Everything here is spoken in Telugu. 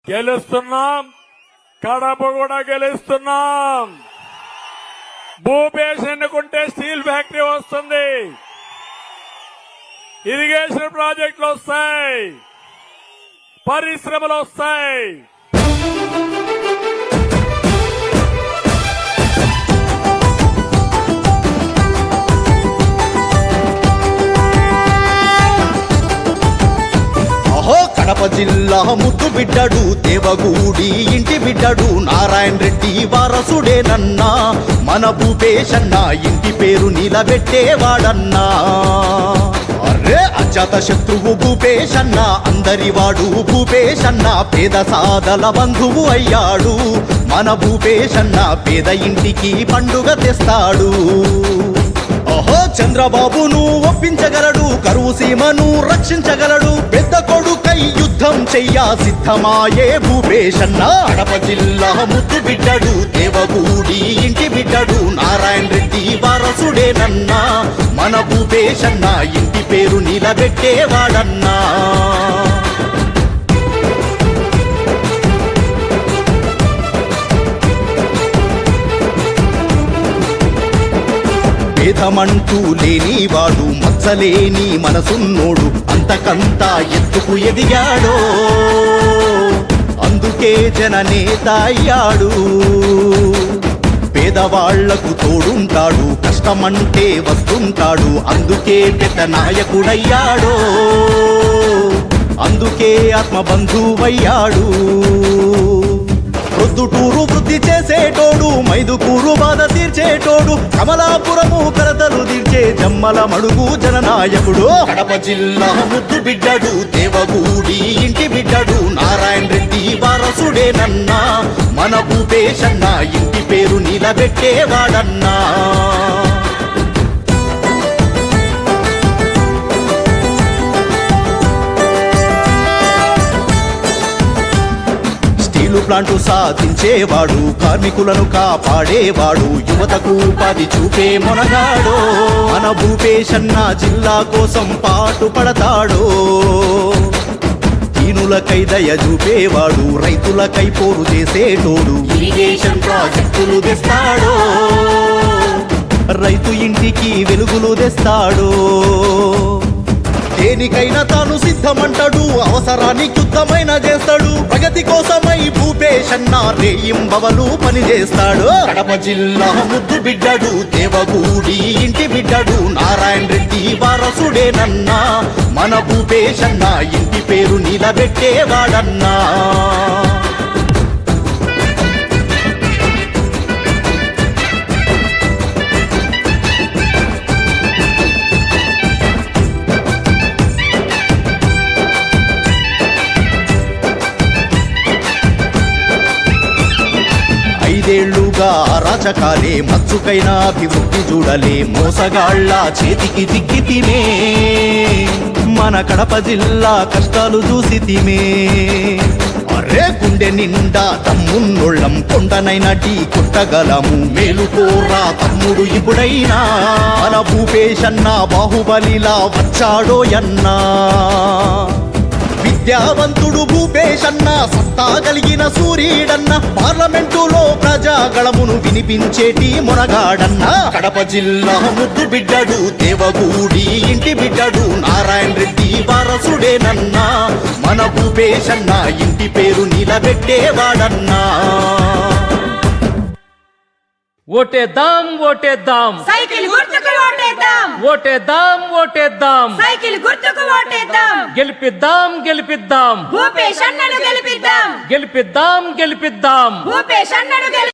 గెలుస్తున్నాం, కడప కూడా గెలుస్తున్నాం. భూపేష్ ఎన్నుకుంటే స్టీల్ ఫ్యాక్టరీ వస్తుంది, ఇరిగేషన్ ప్రాజెక్టులు వస్తాయి, పరిశ్రమలు వస్తాయి. కడప జిల్లా ముద్దు బిడ్డడు దేవగూడి ఇంటి బిడ్డడు నారాయణ రెడ్డి వారసుడేనన్నా. మన భూపేశన్న ఇంటి పేరు నిలబెట్టేవాడన్నా. అరే అజాత శత్రువు భూపేశన్న, అందరివాడు భూపేశన్న, పేద సాదల బంధువు అయ్యాడు. మన భూపేశన్న పేద ఇంటికి పండుగ తెస్తాడు. ఓహో చంద్రబాబును ఒప్పించగలడు, కరువు సీమను రక్షించగలడు, పెద్ద కొడుకై యుద్ధం చెయ్య సిద్ధమాయే భూపేశన్న. కడప జిల్లా ముద్దు బిడ్డడు దేవగూడి ఇంటి బిడ్డడు నారాయణ రెడ్డి వారసుడేనన్నా. మన భూపేశన్న ఇంటి పేరు నిలబెట్టేవాడన్నా. భేదమంటూ లేనివాడు, మచ్చలేని మనసున్నోడు, అంతకంతా ఎత్తుకు ఎదిగాడో, అందుకే జననేత అయ్యాడు. పేదవాళ్లకు తోడుంటాడు, కష్టమంటే వస్తుంటాడు, అందుకే పెద్ద నాయకుడయ్యాడో, అందుకే ఆత్మబంధువయ్యాడు. ప్రొద్దుటూరు వృద్ధి చేసేటోడు, మైదుకూరు బాధ తీర్చేటోడు, కమలాపురము కరతలు తీర్చే జమ్మల మడుగు జననాయకుడు. కడప జిల్లా ముద్దు బిడ్డడు దేవగూడి ఇంటి బిడ్డడు నారాయణ రెడ్డి వారసుడేనన్నా. మన భూపేశన్న ఇంటి పేరు నిలబెట్టేవాడన్నా. ప్లాంటు సాధించేవాడు, కార్మికులను కాపాడేవాడు, యువతకు ఉపాధి చూపే మొనగాడో. మన భూపేశన్న జిల్లా కోసం పాటు పడతాడో. దీనులకై దయ చూపేవాడు, రైతులకై పోరు చేసేటోడు, ఇరిగేషన్ ప్రాజెక్టులు తెస్తాడో, రైతు ఇంటికి వెలుగులు తెస్తాడో. దేనికైనా తాను సిద్ధమంటాడు, అవసరానికి యుద్ధమైన చేస్తాడు, ప్రగతి కోసమై భూపేశన్న రేయింబవలు పనిచేస్తాడు. కడప జిల్లా ముద్దు బిడ్డడు దేవగూడి ఇంటి బిడ్డడు నారాయణ రెడ్డి వారసుడేనన్నా. మన భూపేశన్న ఇంటి పేరు నిలబెట్టేవాడన్నా. ఐదేళ్లుగా రాజకాలే, మచ్చుకైనా అభివృద్ధి చూడలే, మోసగాళ్ల చేతికి దిక్కితిమే. మన కడప జిల్లా కష్టాలు చూసి తిమే. అరే గుండె నిండా తమ్మున్నోళ్ళం, కొండనైనా ఢీ కొట్టగలము, మేలుకోరా తమ్ముడు ఇప్పుడైనా. మన భూపేశన్న బాహుబలిలా వచ్చాడోయన్నా. విద్యావంతుడు భూపేశన్న, సత్తా కలిగిన సూర్యుడన్న, పార్లమెంటులో ప్రజాగళమును వినిపించేటి మొనగాడన్న. కడప జిల్లా ముద్దు బిడ్డడు దేవగూడి ఇంటి బిడ్డడు నారాయణ రెడ్డి వారసుడేనన్నా. మన భూపేశన్న ఇంటి పేరు నిలబెట్టేవాడన్నా. ఓటేద్దాం ఓటేద్దాం సైకిల్ గుర్తుకు ఓటేద్దాం, ఓటేద్దాం ఓటేద్దాం సైకిల్ గుర్తుకు ఓటేద్దాం, గెలిపిద్దాం గెలిపిద్దాం భూపేశన్నను గెలిపిద్దాం, గెలిపిద్దాం గెలిపిద్దాం భూపేశన్నను